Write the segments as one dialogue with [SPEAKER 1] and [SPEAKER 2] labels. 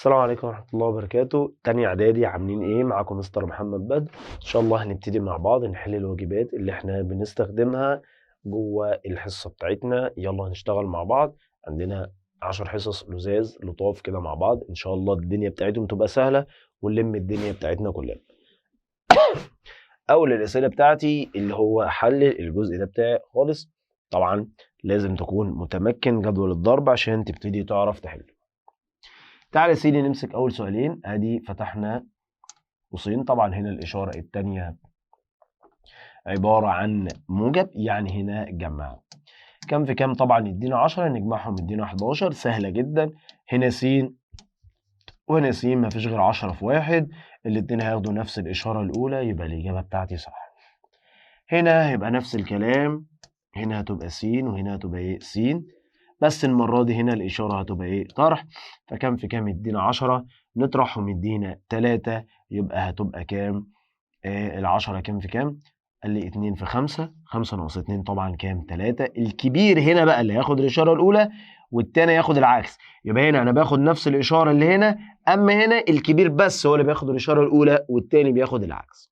[SPEAKER 1] السلام عليكم ورحمة الله وبركاته. تاني إعدادي عاملين إيه؟ معاكم مستر محمد بدر. إن شاء الله هنبتدي مع بعض نحل الواجبات اللي إحنا بنستخدمها جوه الحصة بتاعتنا. يلا نشتغل مع بعض. عندنا 10 حصص لزاز لطاف كده مع بعض، إن شاء الله الدنيا بتاعتهم تبقى سهلة ونلم الدنيا بتاعتنا كلنا. أول الأسئلة بتاعتي اللي هو حل الجزء ده بتاعي خالص. طبعا لازم تكون متمكن جدول الضرب عشان تبتدي تعرف تحل. تعالى يا سيدي نمسك اول سؤالين. ادي فتحنا قوسين، طبعا هنا الاشاره الثانيه عباره عن موجب، يعني هنا جمع. كم في كم؟ طبعا يدينا 10، نجمعهم يدينا 11، سهله جدا. هنا س وهنا س، مفيش غير 10 في 1، الاتنين هياخدوا نفس الاشاره الاولى، يبقى الاجابه بتاعتي صح. هنا هيبقى نفس الكلام، هنا هتبقى س وهنا هتبقى ايه؟ س، بس المرة دي هنا الإشارة هتبقى إيه؟ طرح. فكم في كام يدينا 10، نطرحهم يدينا 3، يبقى هتبقى كام؟ ال10 كام في كام؟ قال لي 2 في 5، 5 ناقص 2 طبعا كام؟ 3. الكبير هنا بقى اللي هياخد الإشارة الأولى والتاني ياخد العكس، يبقى هنا أنا باخد نفس الإشارة اللي هنا، أما هنا الكبير بس هو اللي بياخد الإشارة الأولى والتاني بياخد العكس.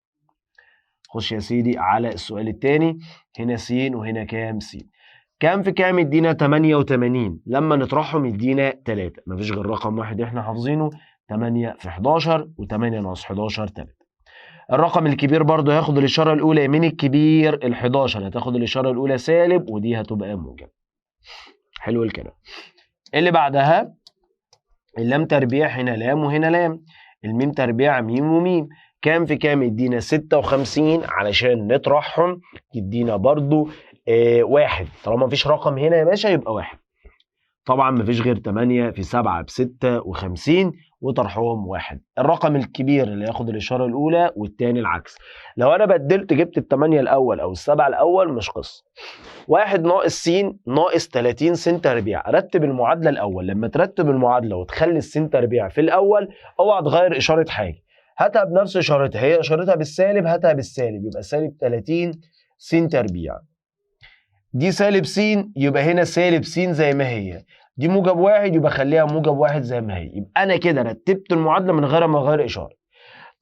[SPEAKER 1] خش يا سيدي على السؤال التاني. هنا س وهنا كام؟ س. كام في كام يدينا 88، لما نطرحهم يدينا 3، مفيش غير رقم واحد احنا حافظينه، 8 في 11، و8 ناقص 11 3. الرقم الكبير برضو هياخد الإشارة الأولى، من الكبير ال11 هتاخد الإشارة الأولى سالب ودي هتبقى موجب. حلو الكلام. اللي بعدها اللام تربيع، هنا لام وهنا لام، الميم تربيع ميم وميم. كام في كام يدينا 56، علشان نطرحهم يدينا برضو واحد، طالما مفيش رقم هنا يا باشا يبقى واحد. طبعا مفيش غير 8 في 7 ب56 وطرحهم واحد. الرقم الكبير اللي ياخد الإشارة الأولى والتاني العكس. لو أنا بدلت جبت ال8 الأول أو ال7 الأول مش قصة. 1 ناقص س ناقص 30 س تربيع. رتب المعادلة الأول. لما ترتب المعادلة وتخلي الس تربيع في الأول، اوعى تغير إشارة حاجة، هاتها بنفس إشارتها. هي إشارتها بالسالب، هاتها بالسالب، يبقى سالب 30 س تربيع. دي سالب س، يبقى هنا سالب س زي ما هي. دي موجب واحد، يبقى خليها موجب واحد زي ما هي. يبقى أنا كده رتبت المعادلة من غير ما أغير إشارة.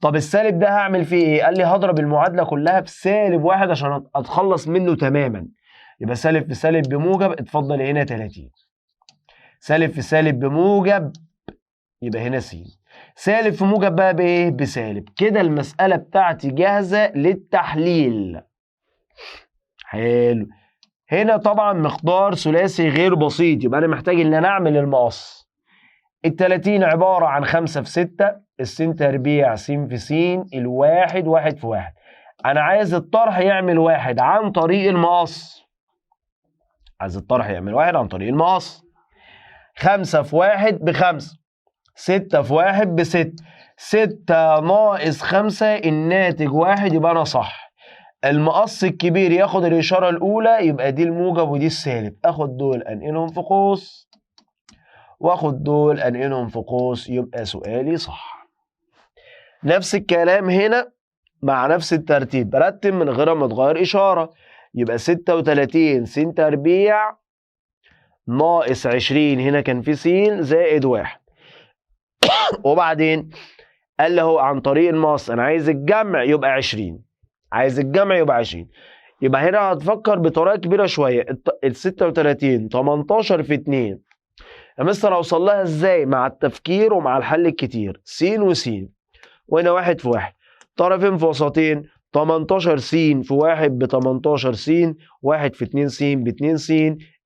[SPEAKER 1] طب السالب ده هعمل فيه إيه؟ قال لي هضرب المعادلة كلها بسالب واحد عشان أتخلص منه تماما. يبقى سالب في سالب بموجب، اتفضل هنا 30. سالب في سالب بموجب، يبقى هنا س. سالب في موجب بقى بايه؟ بسالب. كده المسألة بتاعتي جاهزة للتحليل. حلو. هنا طبعا مقدار ثلاثي غير بسيط، يبقى انا محتاج ان انا اعمل المقص. ال30 عبارة عن 5 في 6، الس تربيع س في س، الواحد واحد في واحد. انا عايز الطرح يعمل واحد عن طريق المقص. عايز الطرح يعمل واحد عن طريق المقص. 5 في 1 ب5، 6 في 1 ب6، 6 ناقص 5 الناتج 1، يبقى أنا صح. المقص الكبير ياخد الإشارة الأولى، يبقى دي الموجب ودي السالب. آخد دول أنقلهم في قوس وآخد دول أنقلهم في قوس، يبقى سؤالي صح. نفس الكلام هنا مع نفس الترتيب، برتب من غير ما تغير إشارة. يبقى 36 س تربيع ناقص 20، هنا كان في س زائد 1. وبعدين قال له عن طريق المقص انا عايز الجمع يبقى 20، عايز الجمع يبقى 20. يبقى هنا هتفكر بطريقه كبيره شويه. ال 36 18 في 2، يا مستر اوصل لها ازاي؟ مع التفكير ومع الحل الكتير. س وس، وهنا واحد في واحد، طرفين في وسطين، 18 س في 1 ب 18 س، 1 في 2 س ب 2 س،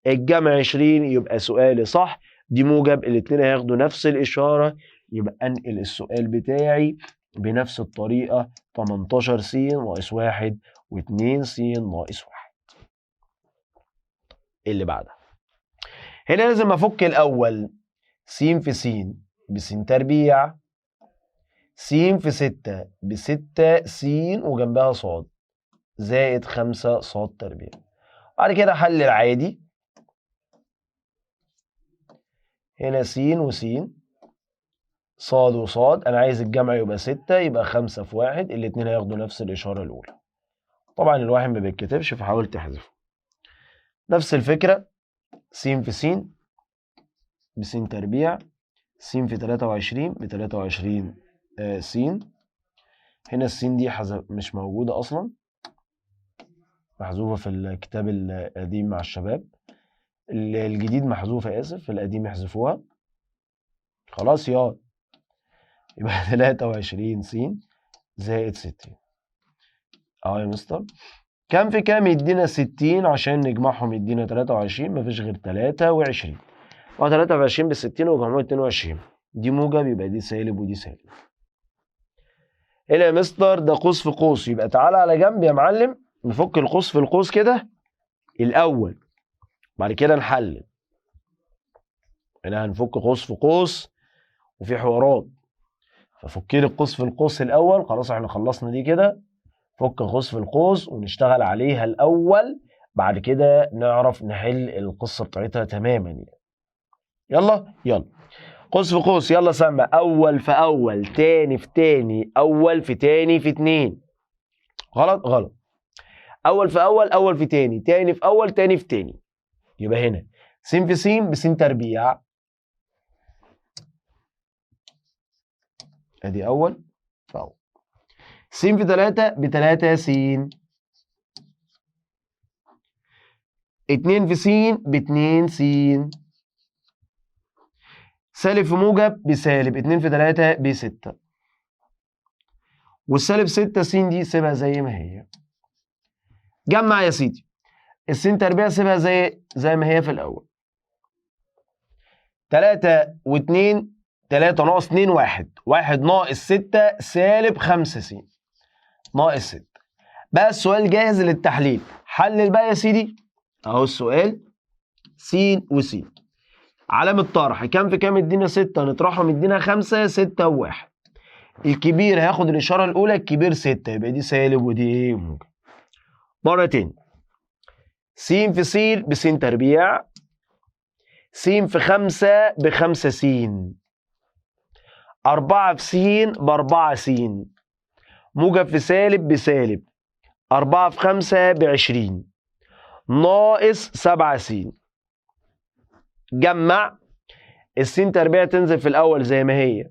[SPEAKER 1] الجمع 20، يبقى سؤالي صح. دي موجب، الاتنين هياخدوا نفس الإشارة، يبقى أنقل السؤال بتاعي بنفس الطريقة، 18 س ناقص 1 و2 س ناقص 1. اللي بعدها هنا لازم أفك الأول. س في س بس تربيع، س في 6 ب6 س وجنبها صاد زائد 5 صاد تربيع. بعد كده حل العادي. هنا س وس، صاد وصاد، أنا عايز الجمع يبقى 6، يبقى 5 في 1، الاتنين هياخدوا نفس الإشارة الأولى. طبعا الواحد ما بيتكتبش فحاول تحذفه. نفس الفكرة، س في س بس تربيع، س في 23 ب 23 س. هنا السين دي مش موجودة أصلا، محذوفة في الكتاب القديم مع الشباب، الجديد محذوفة، آسف، القديم يحذفوها خلاص. يبقى 23 س زائد 60. أهو يا مستر. كام في كام يدينا 60 عشان نجمعهم يدينا 23، مفيش غير 23. هو 23 ب 60 وجمعهم 22، دي موجب يبقى دي سالب ودي سالب. هنا يا مستر ده قوس في قوس، يبقى تعالى على جنب يا معلم نفك القوس في القوس كده الأول، بعد كده نحلل. هنا هنفك قوس في قوس وفي حوارات، ففك لي القوس في القوس الأول. خلاص احنا خلصنا دي كده، فك قوس في القوس ونشتغل عليها الأول، بعد كده نعرف نحل القصة بتاعتها تماما يعني. يلا قوس في قوس، يلا سمع. أول في أول، تاني في تاني، أول في تاني في اتنين. غلط. أول في أول، أول في تاني، تاني في أول، تاني في تاني. يبقى هنا س في س بس تربيع، ادي أول في أول. س في 3 ب3 س. 2 في س ب2 س. سالب في موجب بسالب، 2 في 3 ب6. والسالب 6 س دي سيبها زي ما هي. جمع يا سيدي، السين تربيع سيبها زي ما هي في الأول. 3 و2 3 ناقص 2 1 ناقص 6 سالب 5 س ناقص 6. بقى السؤال جاهز للتحليل، حلل بقى يا سيدي. اهو السؤال س وس، علامة طرح. كام في كام يدينا 6، نطرحهم يدينا 5. 6 و1، الكبير هياخد الإشارة الأولى، الكبير 6، يبقى دي سالب ودي موجب. مرة تاني، س في س بس تربيع، س في 5 ب5 س، 4 في س ب4 س، موجب في سالب بسالب، 4 في 5 ب20 ناقص 7 س. جمع، السين تربيع تنزل في الأول زي ما هي،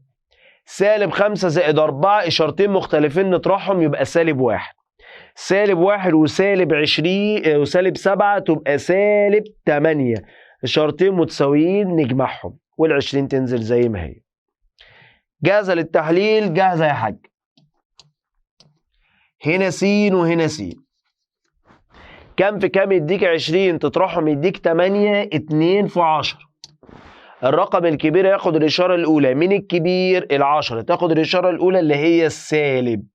[SPEAKER 1] سالب 5 زائد 4، إشارتين مختلفين نطرحهم يبقى سالب 1. سالب 1 وسالب 20 وسالب 7 تبقى سالب 8، إشارتين متساويين نجمعهم، وال20 تنزل زي ما هي. جاهزة للتحليل؟ جاهزة يا حاج. هنا س وهنا س، كام في كام يديك 20 تطرحهم يديك 8، 2 في 10. الرقم الكبير ياخد الإشارة الأولى، مين الكبير؟ ال10 تاخد الإشارة الأولى اللي هي السالب،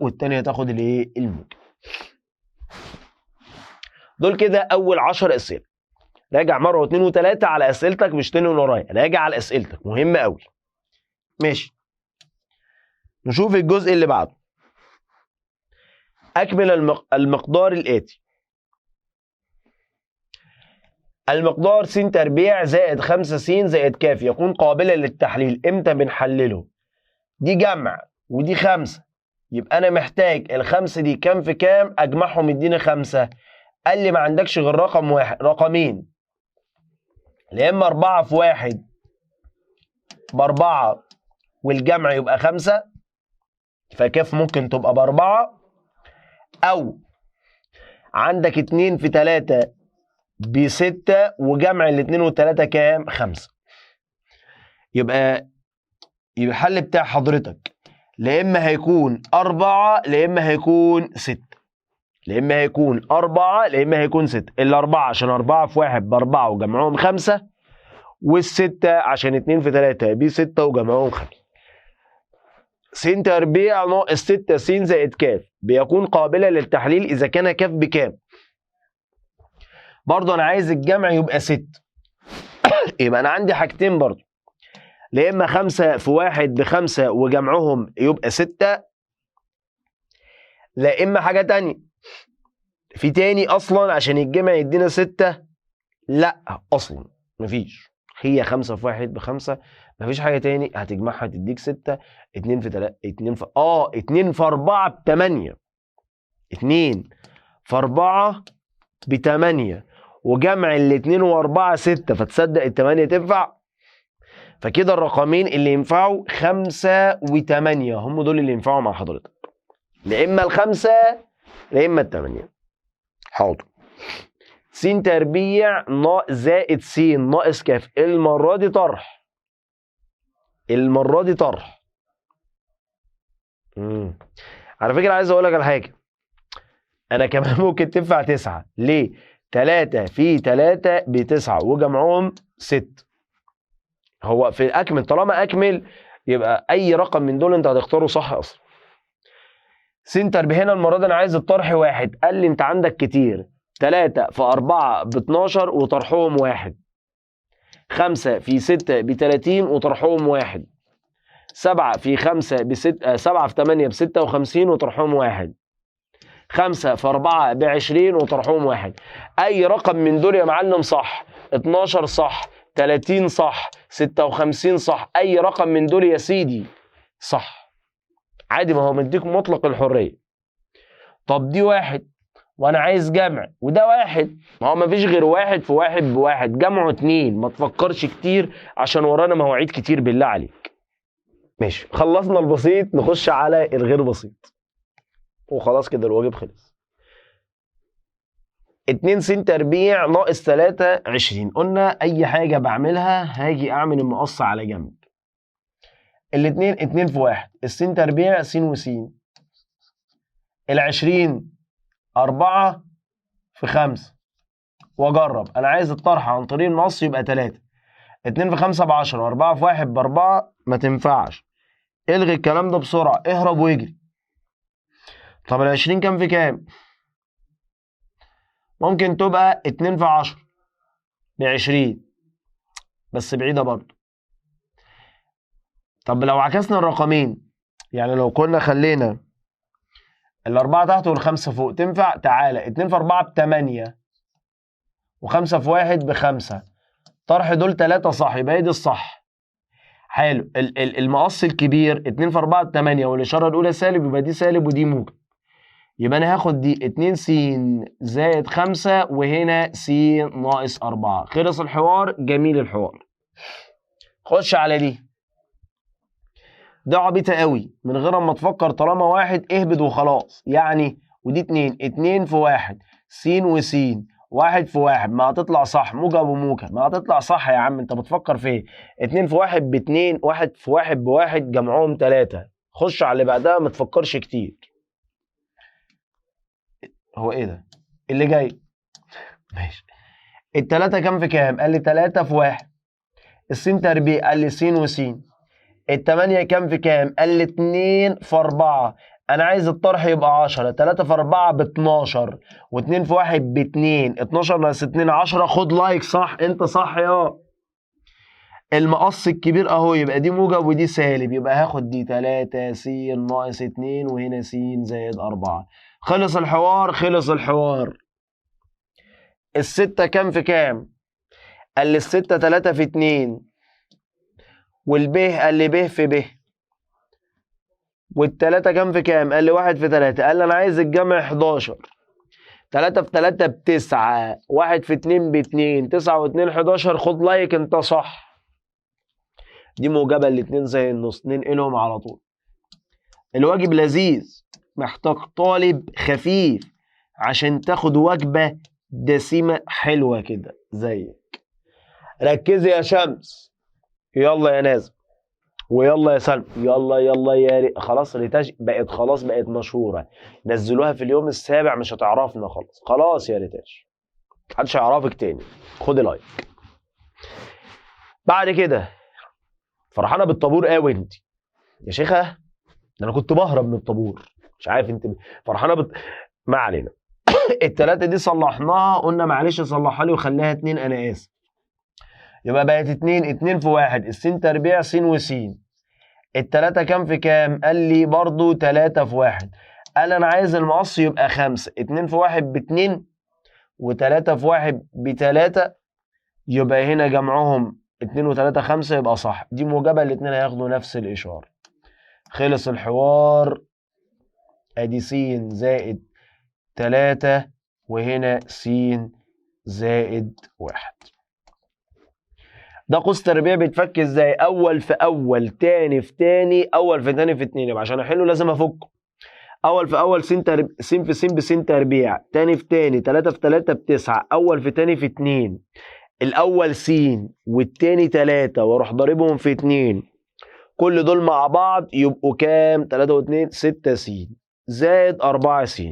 [SPEAKER 1] والتانية تاخد الايه؟ الموجب. دول كده أول 10 أسئلة. راجع مرة واثنين وثلاثة على أسئلتك، مش تاني ورايا، راجع على أسئلتك، مهم قوي. ماشي، نشوف الجزء اللي بعده. أكمل المقدار الآتي. المقدار س تربيع زائد 5 س زائد ك يكون قابلا للتحليل. امتى بنحلله؟ دي جمع ودي 5، يبقى أنا محتاج ال5 دي كام في كام أجمعهم يديني 5. قال لي ما عندكش غير رقم واحد، رقمين، يا إما 4 في 1 ب4 والجمع يبقى 5، فكاف ممكن تبقى ب4، أو عندك 2 في 3 ب6 وجمع ال2 وال3 كام؟ 5. يبقى الحل بتاع حضرتك لا إما هيكون 4 لا إما هيكون 6، لا إما هيكون 4 لا إما هيكون 6. ال4 عشان 4 في 1 ب4 وجمعهم 5، وال6 عشان 2 في 3 ب6 وجمعهم 5. س تربيع ناقص 6 س زائد ك بيكون قابلة للتحليل إذا كان ك بكام. برضه أنا عايز الجمع يبقى 6، يبقى أنا عندي حاجتين برضه، لا إما 5 في 1 ب5 وجمعهم يبقى 6، لا إما حاجة تانية، في تاني أصلا عشان الجمع يدينا 6. لا أصلا مفيش، هي 5 في 1 ب5، مفيش حاجة تاني هتجمعها تديك 6. 2 في 3 2 في 4 ب8، 2 في 4 ب8 وجمع ال2 و4 6، فتصدق ال8 تنفع؟ فكده الرقمين اللي ينفعوا 5 و8 هم دول اللي ينفعوا مع حضرتك، لا اما ال5 لا اما ال8. حاضر. س تربيع زائد س ناقص ك، المره دي طرح، المره دي طرح. على فكره عايز اقول لك على حاجه، انا كمان ممكن تنفع 9. ليه؟ 3 في 3 ب9 وجمعهم 6. هو في اكمل، طالما اكمل يبقى اي رقم من دول انت هتختاره صح اصلا. س تربيع هنا المره دي انا عايز الطرح واحد، قال لي انت عندك كتير، 3 في 4 ب12 وطرحهم 1، 5 في 6 ب30 وطرحهم 1، 7 في 5 ب6، 7 في 8 ب56 وطرحهم 1، 5 في 4 ب20 وطرحهم 1. اي رقم من دول يا معلم صح، 12 صح، 30 صح، 56 صح، اي رقم من دول يا سيدي صح عادي، ما هو مديك مطلق الحريه. طب دي واحد وانا عايز جمع، وده واحد، ما هو مفيش غير واحد في واحد بواحد، جمعه 2. ما تفكرش كتير عشان ورانا مواعيد كتير بالله عليك. ماشي، خلصنا البسيط، نخش على الغير بسيط وخلاص كده الواجب خلص. 2 س تربيع ناقص 3 20. قلنا اي حاجه بعملها هاجي اعمل المقص على جنب. الاثنين 2 في 1، الس تربيع س وس، ال20 4 في 5 واجرب. انا عايز الطرح عن طريق المقص يبقى 3. 2 في 5 ب10، 4 في 1 ب4، ما تنفعش. الغي الكلام ده بسرعه، اهرب واجري. طب ال20 كام في كام؟ ممكن تبقى 2 في 10 ب20 بس بعيده برضه. طب لو عكسنا الرقمين، يعني لو كنا خلينا الأربعة تحت والخمسة فوق، تنفع؟ تعالى 2 في 4 ب8 و5 في 1 ب5، طرح دول 3 صح، يبقى هي دي الصح. حلو. المقص الكبير 2 في 4 ب8 والإشارة الأولى سالب، يبقى دي سالب ودي موجب، يبقى أنا هاخد دي 2 س زائد 5 وهنا س ناقص 4. خلص الحوار، جميل الحوار. خش على دي، ده عبيطة قوي من غير ما تفكر، طالما واحد اهبد وخلاص يعني. ودي 2 في 1 س وس، 1 في 1 ما هتطلع صح، موجب وموجب ما هتطلع صح. يا عم انت بتفكر في ايه؟ 2 في 1 ب2، 1 في 1 بواحد، جمعهم 3. خش على اللي بعدها، ما تفكرش كتير. هو ايه ده اللي جاي؟ ماشي. التلاتة كام في كام؟ قال لي 3 في 1. الس تربيع قال لي س وس. التمانية كام في كام؟ قال لي 2 في 4. أنا عايز الطرح يبقى 10. 3 في 4 ب12 و2 في 1 ب2، 12 ناقص 2 10. خد لايك، صح أنت صح يا. المقص الكبير أهو، يبقى دي موجب ودي سالب، يبقى هاخد دي 3 س ناقص 2 وهنا س زائد 4. خلص الحوار، خلص الحوار. الستة كام في كام؟ قال لي الستة 3 في 2 والب قال لي ب في ب. والتلاتة كام في كام؟ قال لي 1 في 3. قال لي أنا عايز الجمع 11. 3 في 3 ب9، 1 في 2 ب2، 9 و2 11. خد لايك أنت صح. دي موجبة الاتنين زي النص، ننقلهم على طول. الواجب لذيذ، محتاج طالب خفيف عشان تاخد وجبة دسمة حلوة كده زيك. ركزي يا شمس، يلا يا نازل، ويلا يا سلمى، يلا يلا يا خلاص ريتاج بقت، خلاص بقت مشهوره، نزلوها في اليوم السابع مش هتعرفنا خلاص. خلاص يا ريتاج، محدش هيعرفك تاني. خد لايك. بعد كده فرحانه بالطابور قوي انت يا شيخه، ده انا كنت بهرب من الطابور، مش عارف انت فرحانه ما علينا. التلاته دي صلحناها، قلنا معلش صلحها لي وخليها 2، انا اسف. يبقى بقت 2 في 1، الس تربيع س وس. التلاتة كام في كام؟ قال لي برضو 3 في 1. قال أنا عايز المقص يبقى 5. 2 في 1 ب2 و3 في 1 ب3، يبقى هنا جمعهم 2 و3 5، يبقى صح. دي موجبة، الاتنين هياخدوا نفس الإشارة. خلص الحوار. أدي س زائد 3 وهنا س زائد 1. ده قوس تربيع بيتفك ازاي؟ اول في اول، تاني في تاني، اول في تاني في اتنين. يبقى عشان احله لازم افكه. اول في اول س في س بس تربيع، تاني في تاني، تلاتة في تلاتة بتسعة، اول في تاني في اتنين. الاول س والتاني تلاتة، واروح ضاربهم في اتنين، كل دول مع بعض يبقوا كام؟ 3 و2 6 س زائد 4 س.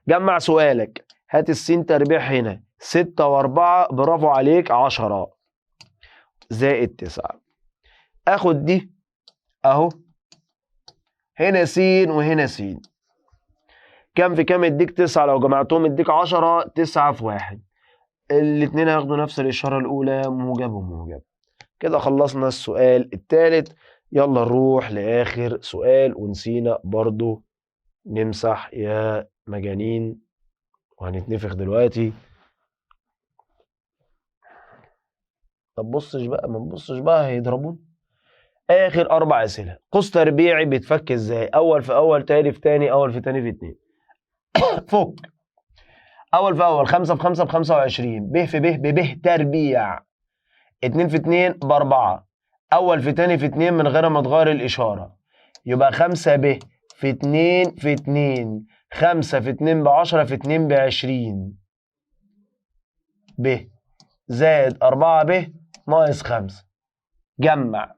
[SPEAKER 1] جمع سؤالك. هات السين تربيع هنا 6 و4، برافو عليك، 10 زائد 9. اخد دي اهو، هنا س وهنا س، كام في كام يديك 9؟ لو جمعتهم يديك 10. 9 في 1. الاتنين هياخدوا نفس الإشارة الأولى، موجب وموجب. كده خلصنا السؤال الثالث. يلا نروح لآخر سؤال، ونسينا برضو نمسح يا مجانين، وهنتنفخ دلوقتي. طب بصش بقى، ما تبصش بقى هيضربون. آخر 4 أسئلة. قوس تربيعي بيتفك ازاي؟ أول في أول، تاني في تاني، أول في تاني في اتنين. فك. أول في أول 5 في 5 ب25، ب في ب بب تربيع، 2 في 2 ب4، أول في تاني في 2 من غير ما تغير الإشارة، يبقى 5 ب في 2 في 2، 5 في 2 ب10 في 2 ب20 ب زائد 4 ب ناقص 5. جمع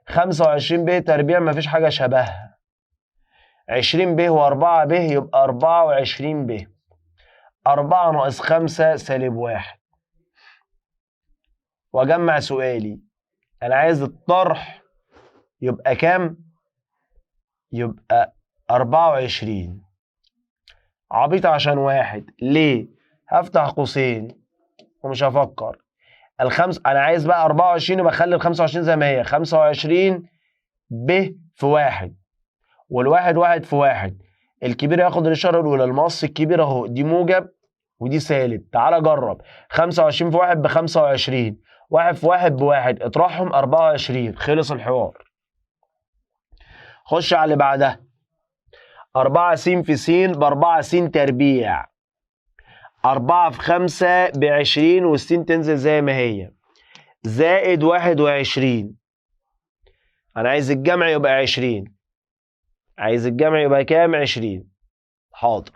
[SPEAKER 1] 25 ب تربيع مفيش حاجة شبهها، 20 ب و4 ب يبقى 24 ب، 4 ناقص 5 -1. وأجمع سؤالي، أنا عايز الطرح يبقى كام؟ يبقى 24. عبيط عشان واحد. ليه؟ هفتح قوسين ومش هفكر. انا عايز بقى 24، يبقى اخلي ال 25 زي ما هي، 25 ب في 1، والواحد واحد في 1. الكبير هياخد الاشاره الاولى، المقص الكبير اهو، دي موجب ودي سالب. تعالى جرب. 25 في 1 ب 25، 1 في 1 ب1، اطرحهم 24. خلص الحوار. خش على اللي بعدها. 4 س في س ب4 س تربيع، 4 في 5 ب20، والسين تنزل زي ما هي، زائد 21. أنا عايز الجمع يبقى 20. عايز الجمع يبقى كام؟ 20. حاضر.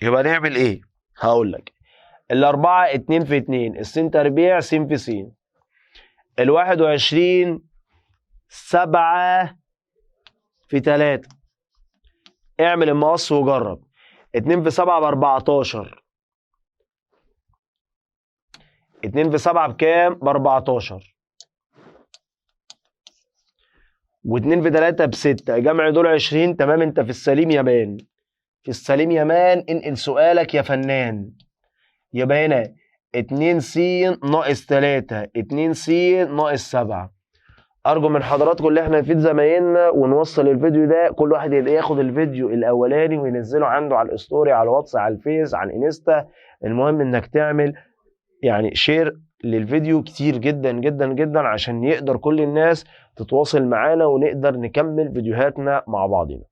[SPEAKER 1] يبقى نعمل إيه؟ هقول لك. الأربعة 2 في 2، السين تربيع س في س. 21 7 في 3. اعمل المقص وجرب. 2 في 7 ب14. 2 في 7 بكام؟ ب14. و2 في 3 ب6. جمع دول 20. تمام، انت في السليم يا مان. في السليم يا مان. انقل سؤالك يا فنان. يبقى هنا 2 س ناقص 3، 2 س ناقص 7. ارجو من حضراتكم اللي احنا نفيد زمايلنا ونوصل الفيديو ده. كل واحد ياخد الفيديو الاولاني وينزله عنده على الستوري، على الواتس، على الفيس، على الانستا. المهم انك تعمل يعني شير للفيديو كتير جدا جدا جدا، عشان يقدر كل الناس تتواصل معانا ونقدر نكمل فيديوهاتنا مع بعضنا.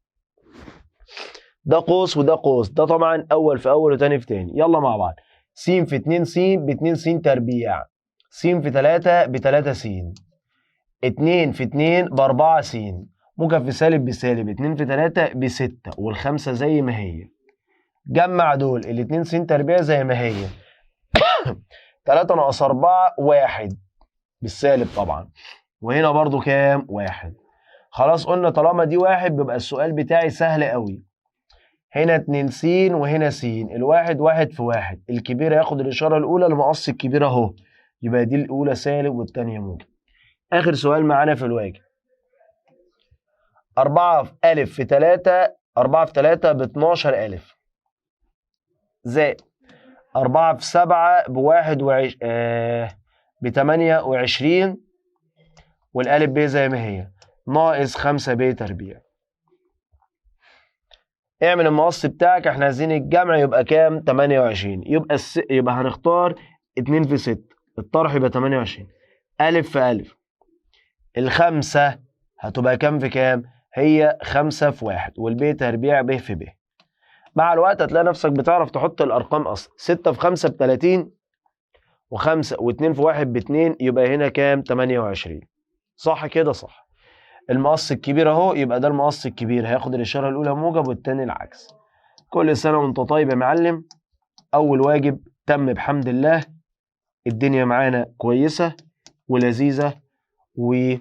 [SPEAKER 1] ده قوس وده قوس. ده طبعا اول في اول وتاني في تاني. يلا مع بعض. س في 2 س ب2 س تربيع، س في 3 ب3 س، 2 في 2 ب4 س، موجب في سالب بسالب، 2 في 3 ب6، والخمسة زي ما هي. جمع دول. ال2 س تربيع زي ما هي، 3 ناقص 4 1 بالسالب طبعا، وهنا برضو كام؟ 1. خلاص قلنا طالما دي 1 بيبقى السؤال بتاعي سهل قوي. هنا 2 س وهنا س، الواحد 1 في 1. الكبير هياخد الإشارة الأولى، المقص الكبير أهو، يبقى دي الأولى سالب والتانية موجب. آخر سؤال معانا في الواجب. 4 في ألف في 3، 4 في 3 ب12 ألف، زائد 4 في 7 ب28، والألف ب زي ما هي، ناقص 5 ب تربيع. اعمل المقص بتاعك. احنا عايزين الجمع يبقى كام؟ 28. يبقى هنختار 2 في 6، الطرح يبقى 28. ألف في ألف، الخمسة هتبقى كام في كام؟ هي 5 في 1، والب تربيع ب في ب. مع الوقت هتلاقي نفسك بتعرف تحط الأرقام أصلا. 6 في 5 ب30، و5 و2 في 1 ب2 يبقى هنا كام؟ 28. صح كده؟ صح. المقص الكبير اهو، يبقى ده المقص الكبير هياخد الاشاره الاولى موجب والثاني العكس. كل سنه وانت طيب يا معلم. اول واجب تم بحمد الله. الدنيا معانا كويسه ولذيذه، و يا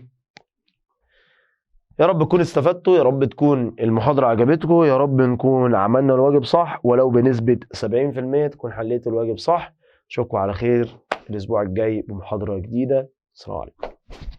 [SPEAKER 1] رب تكونوا استفدتوا، يا رب تكون المحاضرة عجبتكم، يا رب نكون عملنا الواجب صح ولو بنسبة 70% تكون حليت الواجب صح. اشوفكم على خير الأسبوع الجاي بمحاضرة جديدة. السلام عليكم.